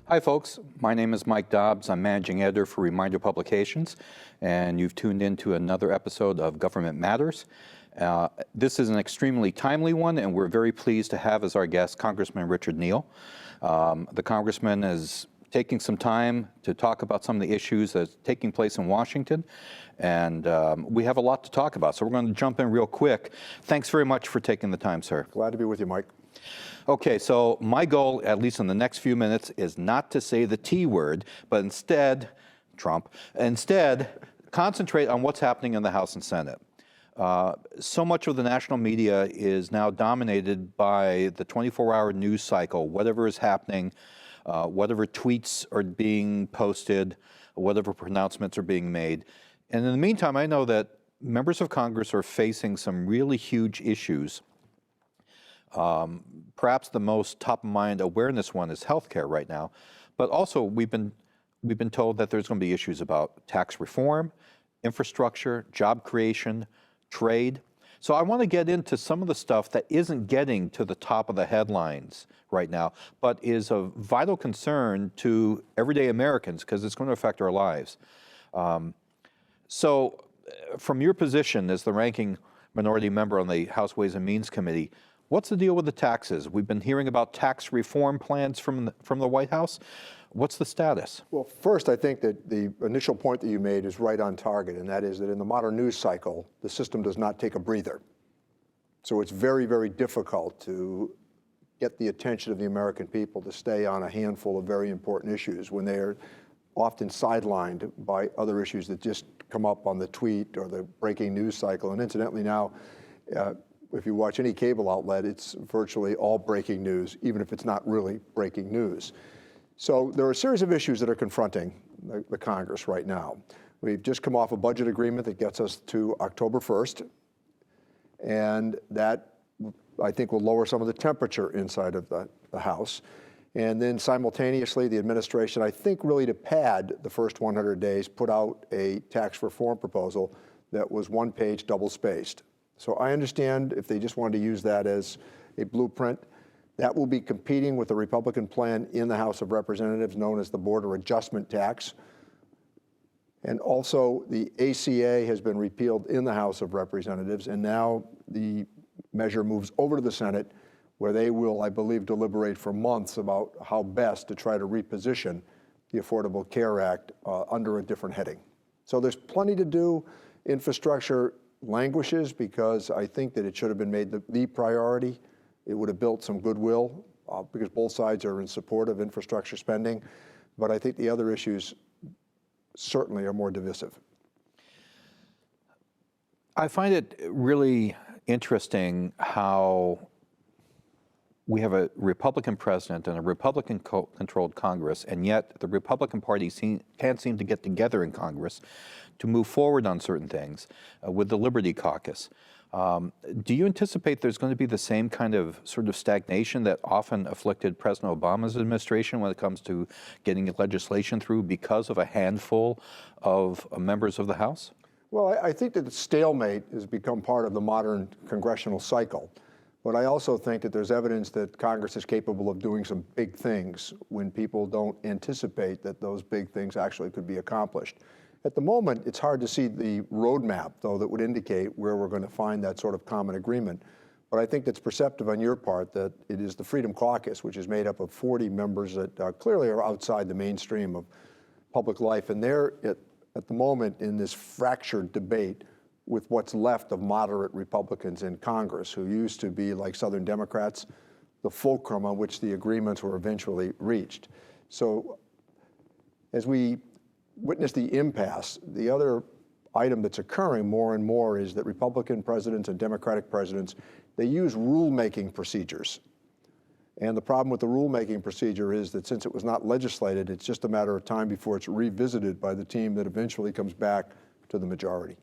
Hi, folks. My name is Mike Dobbs. I'm managing editor for Reminder Publications, and you've tuned in to another episode of Government Matters. This is an extremely timely one, and we're very pleased to have as our guest Congressman Richard Neal. The Congressman is taking some time to talk about some of the issues that's taking place in Washington, and we have a lot to talk about, so we're going to jump in real quick. Thanks very much for taking the time, sir. Glad to be with you, Mike. Okay, so my goal, at least in the next few minutes, is not to say the T word, but instead, concentrate on what's happening in the House and Senate. So much of the national media is now dominated by the 24-hour news cycle, whatever is happening, whatever tweets are being posted, whatever pronouncements are being made. And in the meantime, I know that members of Congress are facing some really huge issues. Perhaps the most top-of-mind awareness one is healthcare right now, but also we've been told that there's going to be issues about tax reform, infrastructure, job creation, trade. So I want to get into some of the stuff that isn't getting to the top of the headlines right now, but is of vital concern to everyday Americans because it's going to affect our lives. So from your position as the ranking minority member on the House Ways and Means Committee, what's the deal with the taxes? We've been hearing about tax reform plans from the White House. What's the status? Well, first, I think that the initial point that you made is right on target, and that is that in the modern news cycle, the system does not take a breather. So it's very, very difficult to get the attention of the American people to stay on a handful of very important issues when they are often sidelined by other issues that just come up on the tweet or the breaking news cycle. And incidentally now, if you watch any cable outlet, it's virtually all breaking news, even if it's not really breaking news. So there are a series of issues that are confronting the Congress right now. We've just come off a budget agreement that gets us to October 1st, and that, I think, will lower some of the temperature inside of the House. And then simultaneously, the administration, I think really to pad the first 100 days, put out a tax reform proposal that was one page double-spaced. So I understand if they just wanted to use that as a blueprint, that will be competing with the Republican plan in the House of Representatives known as the Border Adjustment Tax. And also the ACA has been repealed in the House of Representatives, and now the measure moves over to the Senate, where they will, I believe, deliberate for months about how best to try to reposition the Affordable Care Act under a different heading. So there's plenty to do. Infrastructure languishes because I think that it should have been made the priority. It would have built some goodwill because both sides are in support of infrastructure spending. But I think the other issues certainly are more divisive. I find it really interesting how we have a Republican president and a Republican-controlled Congress, and yet the Republican Party can't seem to get together in Congress to move forward on certain things with the Liberty Caucus. Do you anticipate there's going to be the same kind of sort of stagnation that often afflicted President Obama's administration when it comes to getting legislation through because of a handful of members of the House? Well, I think that the stalemate has become part of the modern congressional cycle. But I also think that there's evidence that Congress is capable of doing some big things when people don't anticipate that those big things actually could be accomplished. At the moment, it's hard to see the roadmap, though, that would indicate where we're going to find that sort of common agreement. But I think that's perceptive on your part that it is the Freedom Caucus, which is made up of 40 members that clearly are outside the mainstream of public life. And they're, at the moment, in this fractured debate with what's left of moderate Republicans in Congress, who used to be, like Southern Democrats, the fulcrum on which the agreements were eventually reached. So as we witness the impasse, the other item that's occurring more and more is that Republican presidents and Democratic presidents, they use rulemaking procedures. And the problem with the rulemaking procedure is that since it was not legislated, it's just a matter of time before it's revisited by the team that eventually comes back to the majority.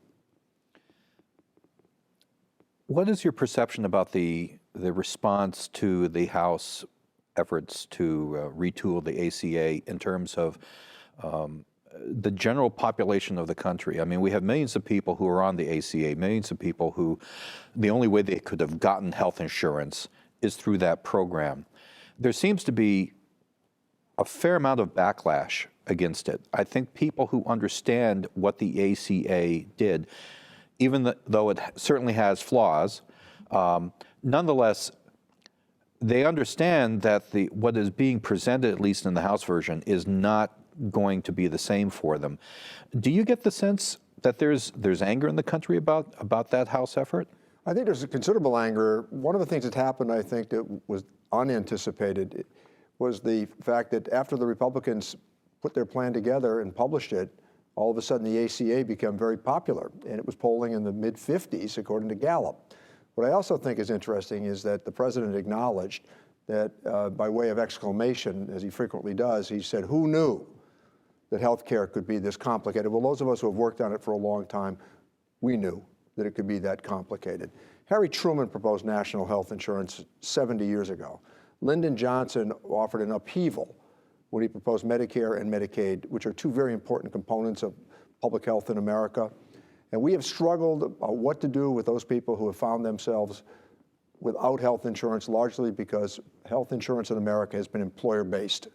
What is your perception about the response to the House efforts to retool the ACA in terms of the general population of the country? I mean, we have millions of people who are on the ACA, millions of people who the only way they could have gotten health insurance is through that program. There seems to be a fair amount of backlash against it. I think people who understand what the ACA did, even though it certainly has flaws, nonetheless, they understand that what is being presented, at least in the House version, is not going to be the same for them. Do you get the sense that there's anger in the country about that House effort? I think there's a considerable anger. One of the things that happened, I think, that was unanticipated was the fact that after the Republicans put their plan together and published it, all of a sudden the ACA became very popular, and it was polling in the mid-50s, according to Gallup. What I also think is interesting is that the president acknowledged that, by way of exclamation, as he frequently does, he said, "Who knew that health care could be this complicated?" Well, those of us who have worked on it for a long time, we knew that it could be that complicated. Harry Truman proposed national health insurance 70 years ago. Lyndon Johnson offered an upheaval when he proposed Medicare and Medicaid, which are two very important components of public health in America. And we have struggled about what to do with those people who have found themselves without health insurance, largely because health insurance in America has been employer-based.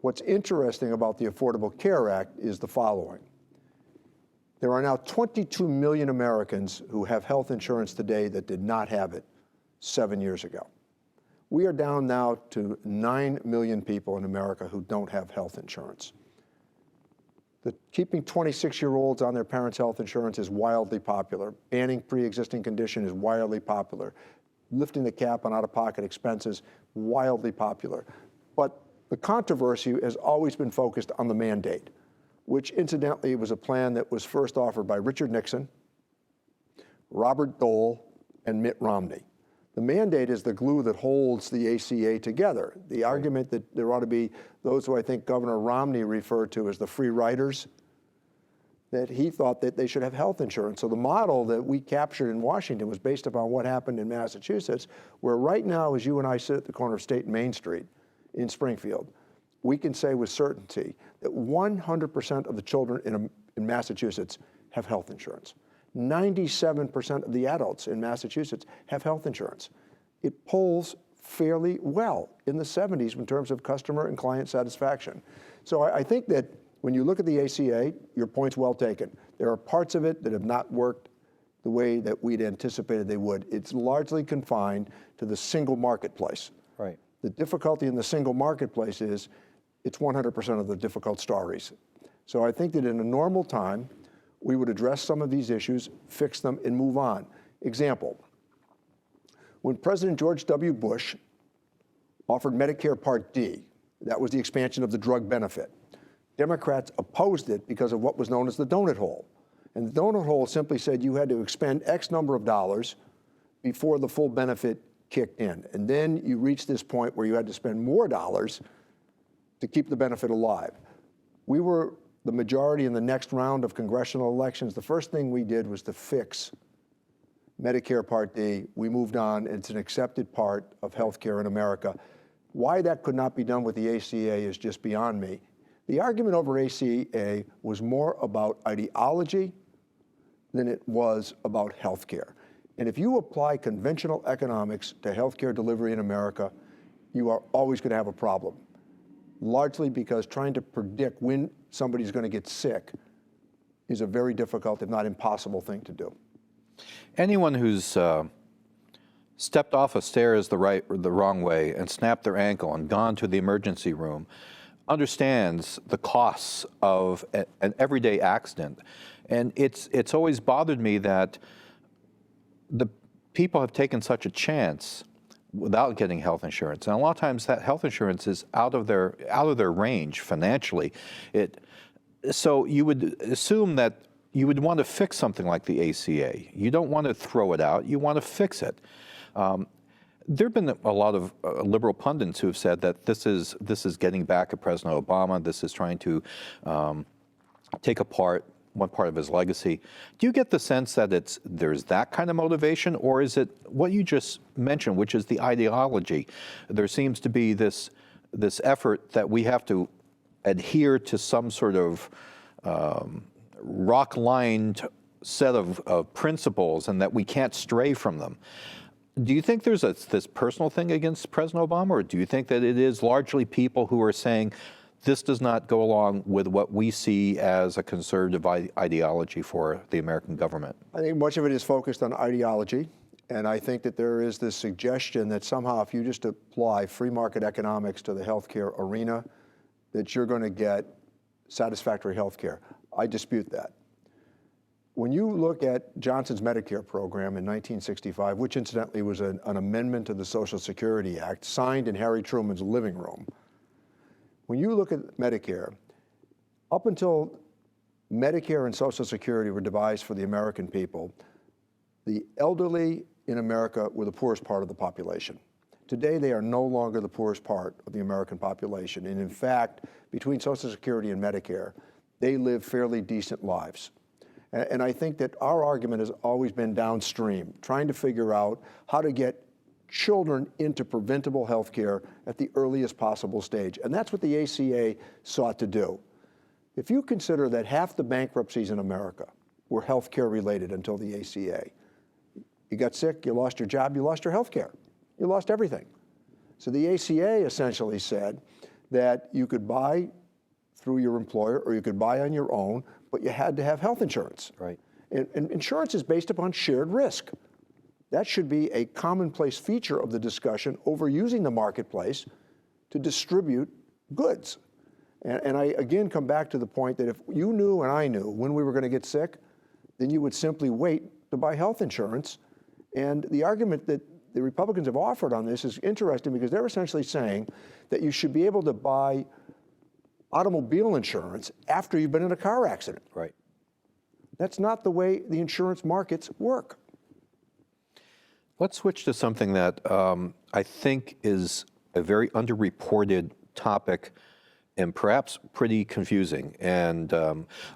What's interesting about the Affordable Care Act is the following. There are now 22 million Americans who have health insurance today that did not have it 7 years ago. We are down now to 9 million people in America who don't have health insurance. Keeping 26-year-olds on their parents' health insurance is wildly popular. Banning pre-existing condition is wildly popular. Lifting the cap on out-of-pocket expenses, wildly popular. But the controversy has always been focused on the mandate, which incidentally was a plan that was first offered by Richard Nixon, Robert Dole, and Mitt Romney. The mandate is the glue that holds the ACA together. The argument that there ought to be those who I think Governor Romney referred to as the free riders, that he thought that they should have health insurance. So the model that we captured in Washington was based upon what happened in Massachusetts, where right now, as you and I sit at the corner of State and Main Street in Springfield, we can say with certainty that 100% of the children in Massachusetts have health insurance. 97% of the adults in Massachusetts have health insurance. It polls fairly well in the 70s in terms of customer and client satisfaction. So I think that when you look at the ACA, your point's well taken. There are parts of it that have not worked the way that we'd anticipated they would. It's largely confined to the single marketplace. Right. The difficulty in the single marketplace is it's 100% of the difficult stories. So I think that in a normal time, we would address some of these issues, fix them, and move on. Example, when President George W. Bush offered Medicare Part D, that was the expansion of the drug benefit, Democrats opposed it because of what was known as the donut hole. And the donut hole simply said you had to expend X number of dollars before the full benefit kicked in. And then you reached this point where you had to spend more dollars to keep the benefit alive. We were the majority in the next round of congressional elections. The first thing we did was to fix Medicare Part D. We moved on. It's an accepted part of health care in America. Why that could not be done with the ACA is just beyond me. The argument over ACA was more about ideology than it was about health care. And if you apply conventional economics to health care delivery in America, you are always going to have a problem, largely because trying to predict when somebody's going to get sick is a very difficult, if not impossible, thing to do. Anyone who's stepped off a stairs the wrong way and snapped their ankle and gone to the emergency room understands the costs of an everyday accident. And it's always bothered me that the people have taken such a chance without getting health insurance, and a lot of times that health insurance is out of their range financially. So you would assume that you would want to fix something like the ACA. You don't want to throw it out. You want to fix it. There have been a lot of liberal pundits who have said that this is getting back at President Obama. This is trying to take apart one part of his legacy. Do you get the sense that there's that kind of motivation, or is it what you just mentioned, which is the ideology? There seems to be this effort that we have to adhere to some sort of rock-lined set of principles, and that we can't stray from them. Do you think there's this personal thing against President Obama, or do you think that it is largely people who are saying this does not go along with what we see as a conservative ideology for the American government? I think much of it is focused on ideology, and I think that there is this suggestion that somehow if you just apply free market economics to the healthcare arena, that you're going to get satisfactory healthcare. I dispute that. When you look at Johnson's Medicare program in 1965, which incidentally was an amendment to the Social Security Act, signed in Harry Truman's living room, when you look at Medicare, up until Medicare and Social Security were devised for the American people, the elderly in America were the poorest part of the population. Today, they are no longer the poorest part of the American population. And in fact, between Social Security and Medicare, they live fairly decent lives. And I think that our argument has always been downstream, trying to figure out how to get children into preventable health care at the earliest possible stage. And that's what the ACA sought to do. If you consider that half the bankruptcies in America were health care related until the ACA, you got sick, you lost your job, you lost your health care. You lost everything. So the ACA essentially said that you could buy through your employer or you could buy on your own, but you had to have health insurance. Right. And insurance is based upon shared risk. That should be a commonplace feature of the discussion over using the marketplace to distribute goods. And I again come back to the point that if you knew and I knew when we were going to get sick, then you would simply wait to buy health insurance. And the argument that the Republicans have offered on this is interesting because they're essentially saying that you should be able to buy automobile insurance after you've been in a car accident. Right. That's not the way the insurance markets work. Let's switch to something that I think is a very underreported topic and perhaps pretty confusing. And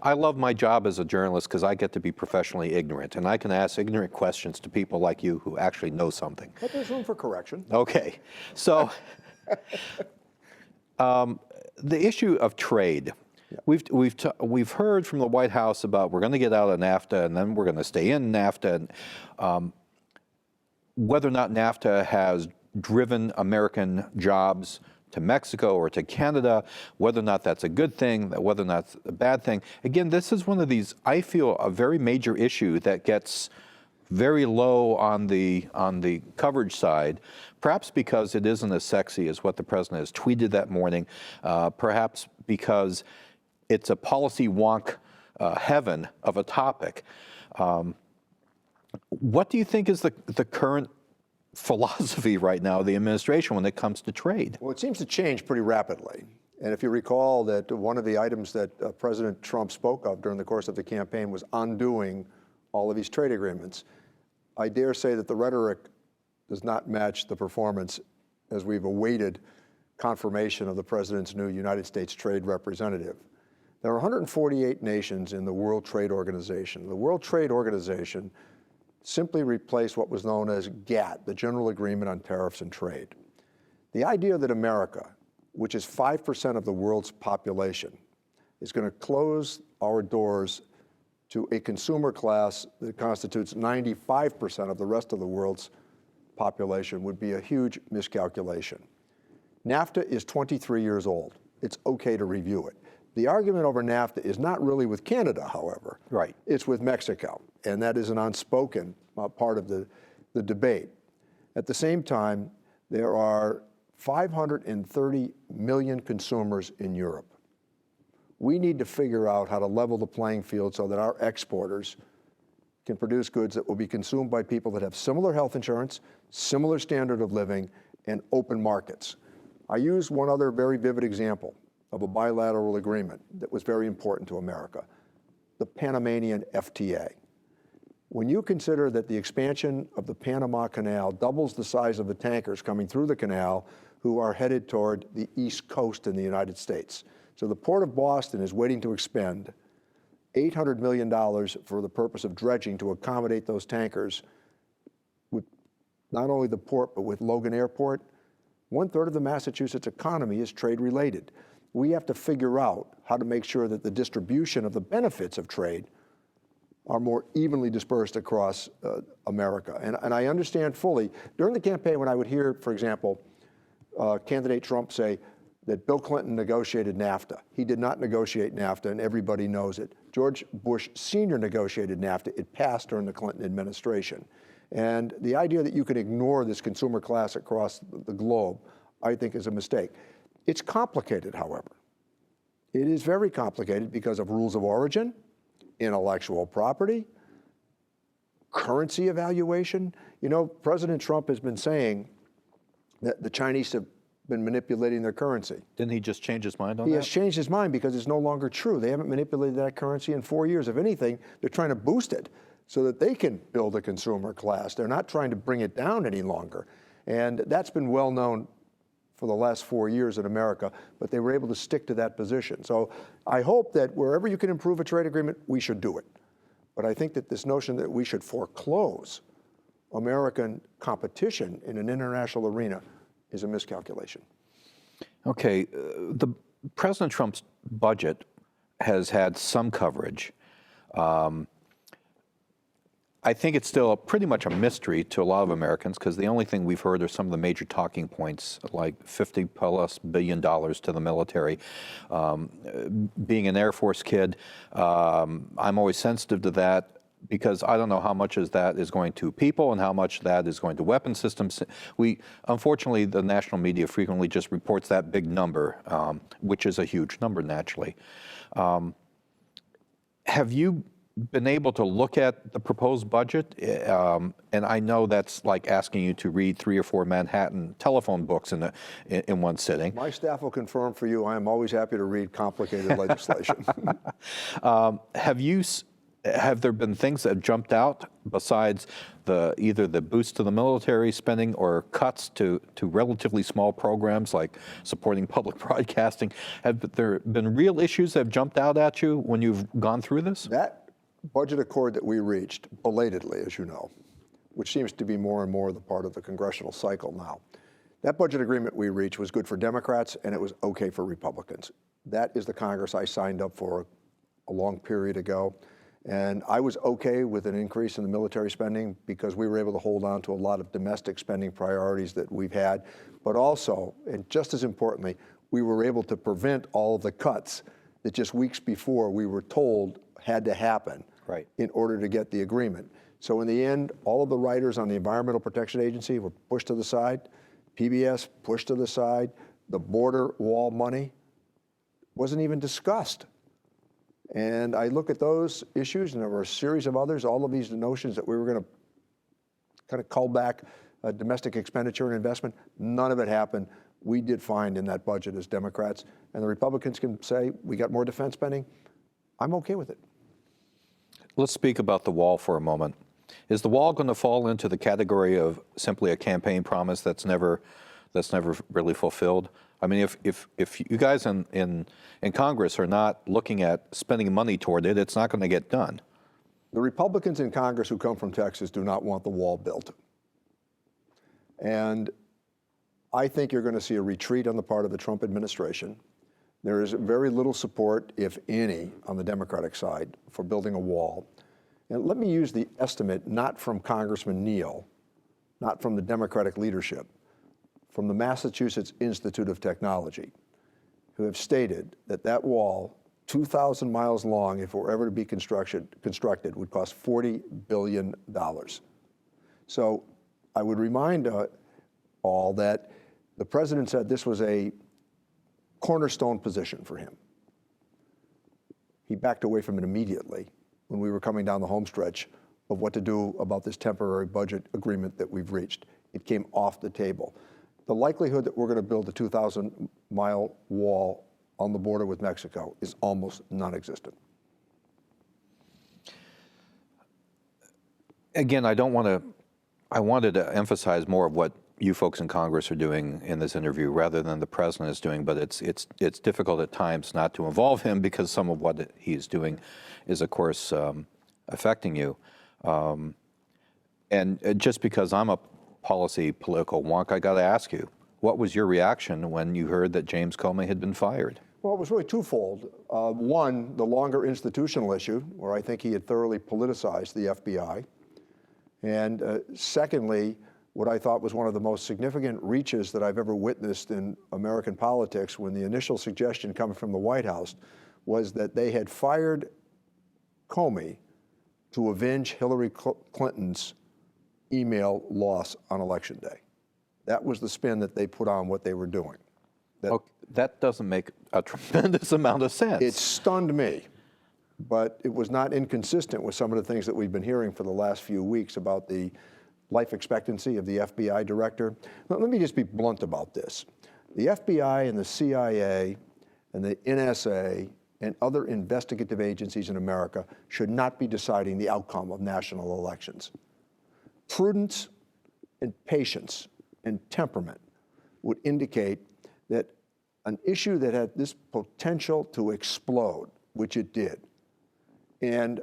I love my job as a journalist because I get to be professionally ignorant, and I can ask ignorant questions to people like you who actually know something. But there's room for correction. Okay. So the issue of trade. Yeah. We've heard from the White House about we're going to get out of NAFTA and then we're going to stay in NAFTA. And, whether or not NAFTA has driven American jobs to Mexico or to Canada, whether or not that's a good thing, whether or not it's a bad thing. Again, this is one of these, I feel, a very major issue that gets very low on the coverage side, perhaps because it isn't as sexy as what the president has tweeted that morning, perhaps because it's a policy wonk heaven of a topic. What do you think is the current philosophy right now of the administration when it comes to trade? Well, it seems to change pretty rapidly. And if you recall that one of the items that President Trump spoke of during the course of the campaign was undoing all of these trade agreements, I dare say that the rhetoric does not match the performance as we've awaited confirmation of the president's new United States Trade Representative. There are 148 nations in the World Trade Organization. The World Trade Organization simply replaced what was known as GATT, the General Agreement on Tariffs and Trade. The idea that America, which is 5% of the world's population, is going to close our doors to a consumer class that constitutes 95% of the rest of the world's population would be a huge miscalculation. NAFTA is 23 years old. It's okay to review it. The argument over NAFTA is not really with Canada, however. Right. It's with Mexico, and that is an unspoken part of the debate. At the same time, there are 530 million consumers in Europe. We need to figure out how to level the playing field so that our exporters can produce goods that will be consumed by people that have similar health insurance, similar standard of living, and open markets. I use one other very vivid example of a bilateral agreement that was very important to America, the Panamanian FTA. When you consider that the expansion of the Panama Canal doubles the size of the tankers coming through the canal who are headed toward the East Coast in the United States. So the Port of Boston is waiting to expend $800 million for the purpose of dredging to accommodate those tankers with not only the port, but with Logan Airport. 1/3 of the Massachusetts economy is trade related. We have to figure out how to make sure that the distribution of the benefits of trade are more evenly dispersed across America. And I understand fully, during the campaign when I would hear, for example, candidate Trump say that Bill Clinton negotiated NAFTA. He did not negotiate NAFTA, and everybody knows it. George Bush Sr. negotiated NAFTA. It passed during the Clinton administration. And the idea that you can ignore this consumer class across the globe, I think, is a mistake. It's complicated, however. It is very complicated because of rules of origin, intellectual property, currency evaluation. You know, President Trump has been saying that the Chinese have been manipulating their currency. Didn't he just change his mind on that? He has changed his mind because it's no longer true. They haven't manipulated that currency in 4 years. If anything, they're trying to boost it so that they can build a consumer class. They're not trying to bring it down any longer. And that's been well known for the last 4 years in America, but they were able to stick to that position. So I hope that wherever you can improve a trade agreement, we should do it. But I think that this notion that we should foreclose American competition in an international arena is a miscalculation. Okay, President Trump's budget has had some coverage. I think it's still pretty much a mystery to a lot of Americans because the only thing we've heard are some of the major talking points, like $50+ billion to the military. Being an Air Force kid, I'm always sensitive to that because I don't know how much of that is going to people and how much that is going to weapon systems. Unfortunately, the national media frequently just reports that big number, which is a huge number naturally. Have you been able to look at the proposed budget? And I know that's like asking you to read 3 or 4 Manhattan telephone books in one sitting. My staff will confirm for you, I am always happy to read complicated legislation. Have there been things that have jumped out besides either the boost to the military spending or cuts to relatively small programs like supporting public broadcasting? Have there been real issues that have jumped out at you when you've gone through this? That budget accord that we reached belatedly, as you know, which seems to be more and more the part of the congressional cycle now, that budget agreement we reached was good for Democrats and it was okay for Republicans. That is the Congress I signed up for a long period ago. And I was okay with an increase in the military spending because we were able to hold on to a lot of domestic spending priorities that we've had. But also, and just as importantly, we were able to prevent all of the cuts that just weeks before we were told had to happen in order to get the agreement. So in the end, all of the writers on the Environmental Protection Agency were pushed to the side, PBS pushed to the side, the border wall money wasn't even discussed. And I look at those issues, and there were a series of others, all of these notions that we were going to kind of cull back domestic expenditure and investment. None of it happened. We did fine in that budget as Democrats. And the Republicans can say, we got more defense spending. I'm okay with it. Let's speak about the wall for a moment. Is the wall going to fall into the category of simply a campaign promise that's never really fulfilled? I mean, if you guys in Congress are not looking at spending money toward it, it's not going to get done. The Republicans in Congress who come from Texas do not want the wall built. And I think you're going to see a retreat on the part of the Trump administration. There is very little support, if any, on the Democratic side for building a wall. And let me use the estimate not from Congressman Neal, not from the Democratic leadership, from the Massachusetts Institute of Technology, who have stated that that wall, 2,000 miles long, if it were ever to be constructed, would cost $40 billion. So I would remind all that the president said this was a cornerstone position for him. He backed away from it immediately when we were coming down the home stretch of what to do about this temporary budget agreement that we've reached. It came off the table. The likelihood that we're going to build a 2,000-mile wall on the border with Mexico is almost non-existent. Again, I wanted to emphasize more of what you folks in Congress are doing in this interview rather than the president is doing, but it's difficult at times not to involve him because some of what he's doing is, of course, affecting you. And just because I'm a political wonk, I got to ask you, what was your reaction when you heard that James Comey had been fired? Well, it was really twofold. One, the longer institutional issue, where I think he had thoroughly politicized the FBI. And secondly, what I thought was one of the most significant reaches that I've ever witnessed in American politics, when the initial suggestion coming from the White House was that they had fired Comey to avenge Hillary Clinton's email loss on Election Day. That was the spin that they put on what they were doing. That doesn't make a tremendous amount of sense. It stunned me, but it was not inconsistent with some of the things that we've been hearing for the last few weeks about the life expectancy of the FBI director. Let me just be blunt about this. The FBI and the CIA and the NSA and other investigative agencies in America should not be deciding the outcome of national elections. Prudence and patience and temperament would indicate that an issue that had this potential to explode, which it did, and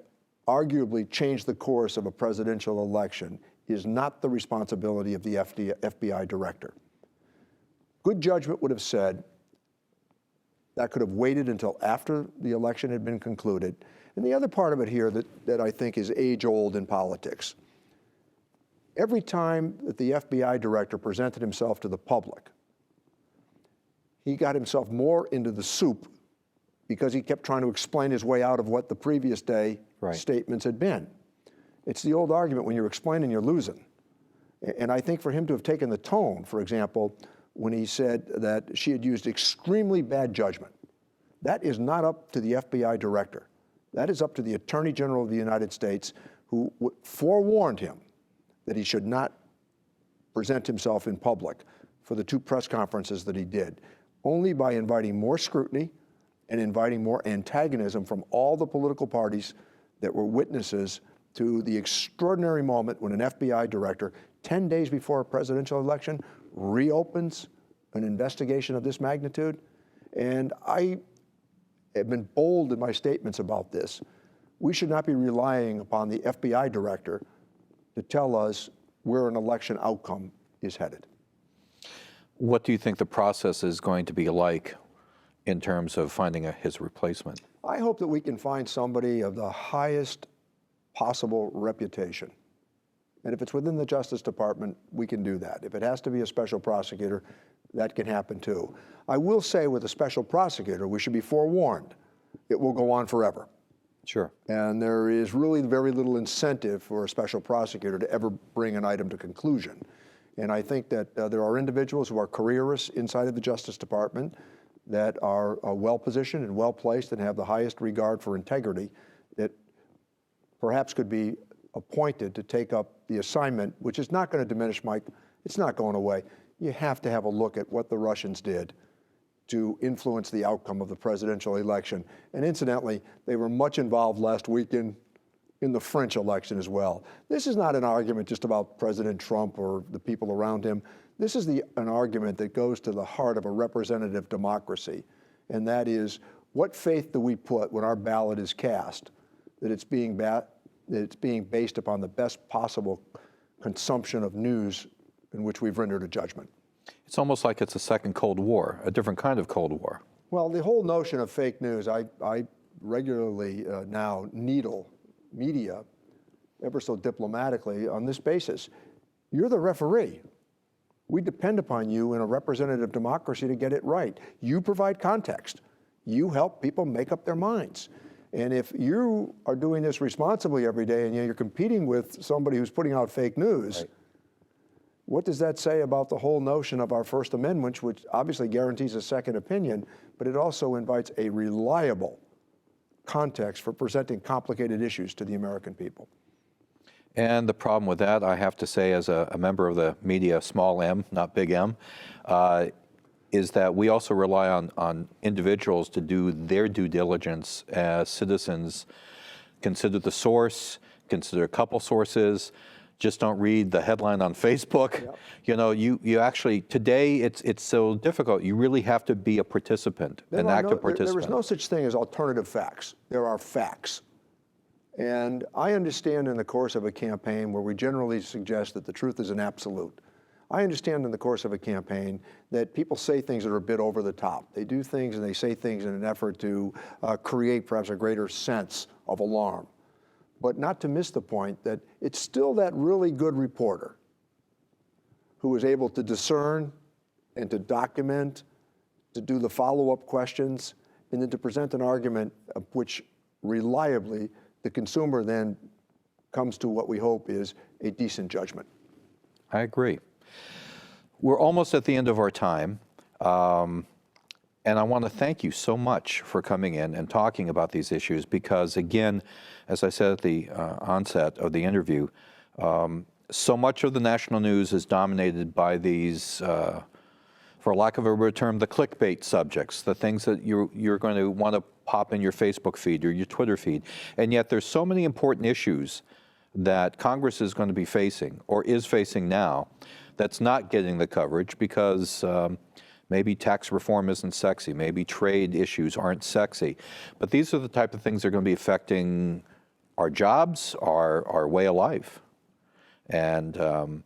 arguably change the course of a presidential election, is not the responsibility of the FBI director. Good judgment would have said that could have waited until after the election had been concluded. And the other part of it here that I think is age-old in politics, every time that the FBI director presented himself to the public, he got himself more into the soup because he kept trying to explain his way out of what the previous day statements had been. It's the old argument, when you're explaining, you're losing. And I think for him to have taken the tone, for example, when he said that she had used extremely bad judgment, that is not up to the FBI director. That is up to the Attorney General of the United States, who forewarned him that he should not present himself in public for the 2 press conferences that he did. Only by inviting more scrutiny and inviting more antagonism from all the political parties that were witnesses to the extraordinary moment when an FBI director, 10 days before a presidential election, reopens an investigation of this magnitude. And I have been bold in my statements about this. We should not be relying upon the FBI director to tell us where an election outcome is headed. What do you think the process is going to be like in terms of finding his replacement? I hope that we can find somebody of the highest possible reputation. And if it's within the Justice Department, we can do that. If it has to be a special prosecutor, that can happen too. I will say with a special prosecutor, we should be forewarned, it will go on forever. Sure. And there is really very little incentive for a special prosecutor to ever bring an item to conclusion. And I think that there are individuals who are careerists inside of the Justice Department that are well-positioned and well-placed and have the highest regard for integrity that perhaps could be appointed to take up the assignment, which is not going to diminish, Mike. It's not going away. You have to have a look at what the Russians did to influence the outcome of the presidential election. And incidentally, they were much involved last weekend in the French election as well. This is not an argument just about President Trump or the people around him. This is an argument that goes to the heart of a representative democracy, and that is, what faith do we put when our ballot is cast that it's being based upon the best possible consumption of news in which we've rendered a judgment? It's almost like it's a second Cold War, a different kind of Cold War. Well, the whole notion of fake news, I regularly now needle media, ever so diplomatically, on this basis. You're the referee. We depend upon you in a representative democracy to get it right. You provide context. You help people make up their minds. And if you are doing this responsibly every day and you're competing with somebody who's putting out fake news, what does that say about the whole notion of our First Amendment, which obviously guarantees a second opinion, but it also invites a reliable context for presenting complicated issues to the American people? And the problem with that, I have to say, as a member of the media, small m, not big M, is that we also rely on individuals to do their due diligence as citizens. Consider the source, consider a couple sources, just don't read the headline on Facebook. Yep. You know, you actually, today it's so difficult. You really have to be a participant, an active participant. There is no such thing as alternative facts. There are facts. And I understand in the course of a campaign where we generally suggest that the truth is an absolute, I understand in the course of a campaign that people say things that are a bit over the top. They do things and they say things in an effort to create perhaps a greater sense of alarm. But not to miss the point that it's still that really good reporter who is able to discern and to document, to do the follow-up questions, and then to present an argument of which reliably the consumer then comes to what we hope is a decent judgment. I agree. We're almost at the end of our time, and I want to thank you so much for coming in and talking about these issues because, again, as I said at the onset of the interview, so much of the national news is dominated by these, for lack of a better term, the clickbait subjects, the things that you're going to want to pop in your Facebook feed or your Twitter feed. And yet there's so many important issues that Congress is going to be facing or is facing now that's not getting the coverage because maybe tax reform isn't sexy, maybe trade issues aren't sexy. But these are the type of things that are going to be affecting our jobs, our way of life. And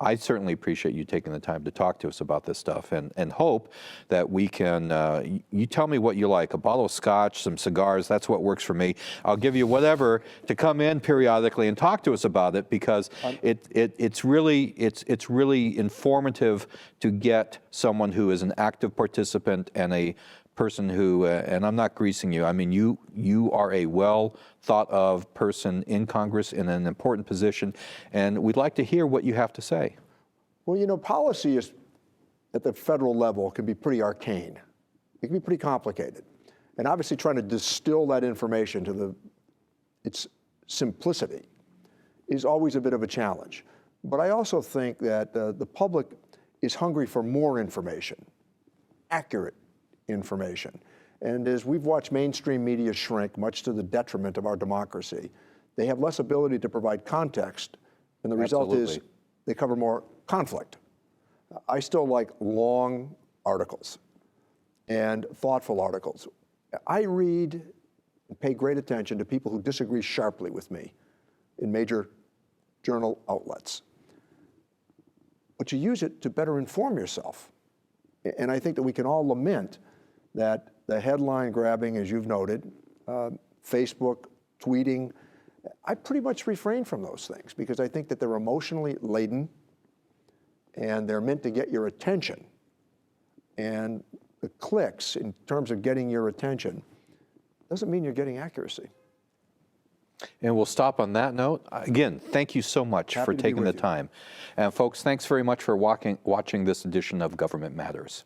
I certainly appreciate you taking the time to talk to us about this stuff and hope that we can, you tell me what you like, a bottle of scotch, some cigars, that's what works for me. I'll give you whatever to come in periodically and talk to us about it because it's really informative to get someone who is an active participant and a person who, and I'm not greasing you, I mean, you are a well thought of person in Congress in an important position, and we'd like to hear what you have to say. Well, you know, policy is, at the federal level can be pretty arcane. It can be pretty complicated. And obviously trying to distill that information to its simplicity is always a bit of a challenge. But I also think that the public is hungry for more information, accurate information. And as we've watched mainstream media shrink, much to the detriment of our democracy, they have less ability to provide context, and the result is they cover more conflict. I still like long articles and thoughtful articles. I read and pay great attention to people who disagree sharply with me in major journal outlets. But you use it to better inform yourself. And I think that we can all lament that the headline grabbing, as you've noted, Facebook, tweeting, I pretty much refrain from those things because I think that they're emotionally laden and they're meant to get your attention. And the clicks, in terms of getting your attention, doesn't mean you're getting accuracy. And we'll stop on that note. Again, thank you so much for taking the time. And folks, thanks very much for watching this edition of Government Matters.